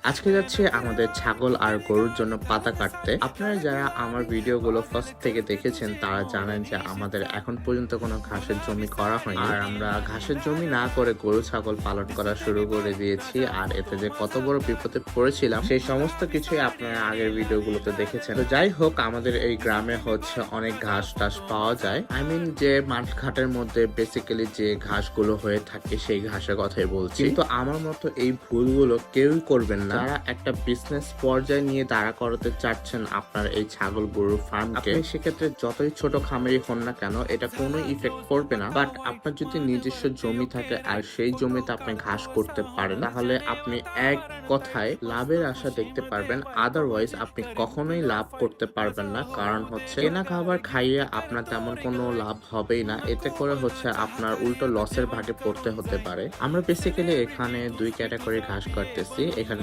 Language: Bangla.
আজকে যাচ্ছি আমাদের ছাগল আর গরুর জন্য পাতা কাটতে। আপনারা যারা আমার ভিডিওগুলো ফার্স্ট থেকে দেখেছেন তারা জানেন যে আমাদের এখন পর্যন্ত কোনো ঘাসের জমি করা হয়নি, আর আমরা ঘাসের জমি না করে গরু ছাগল পালন করা শুরু করে দিয়েছি। আর এতে যে কত বড় বিপদে পড়েছিলাম সেই সমস্ত কিছুই আপনারা আগের ভিডিওগুলোতে দেখেছেন। তো যাই হোক, আমাদের এই গ্রামে হচ্ছে অনেক ঘাস টাস পাওয়া যায়। যে মাঠ ঘাটের মধ্যে বেসিক্যালি যে ঘাসগুলো হয়ে থাকে সেই ঘাসের কথাই বলছি। কিন্তু আমার মতো এই ভুলগুলো কেউই করবেন না যারা একটা বিজনেস পর্যায়ে নিয়ে দাঁড়া করাতে চাচ্ছেন আপনার এই ছাগল গরুর ফার্মকে। সেক্ষেত্রে যতই ছোট খামারি হন না কেন, এটা কোনো ইফেক্ট করবে না। বাট আপনার যদি নিজস্ব জমি থাকে আর সেই জমিতে আপনি ঘাস করতে পারেন, তাহলে আপনি এক কথায় লাভের আশা দেখতে পারবেন। আদারওয়াইজ আপনি কখনোই লাভ করতে পারবেন না, কারণ হচ্ছে কেনা খাবার খাইয়ে আপনার তেমন কোনো লাভ হবেই না। এতে করে হচ্ছে আপনার উল্টো লসের ভাগে পড়তে হতে পারে। আমরা বেসিক্যালি এখানে দুই ক্যাটাগরি ঘাস কাটতেছি। এখানে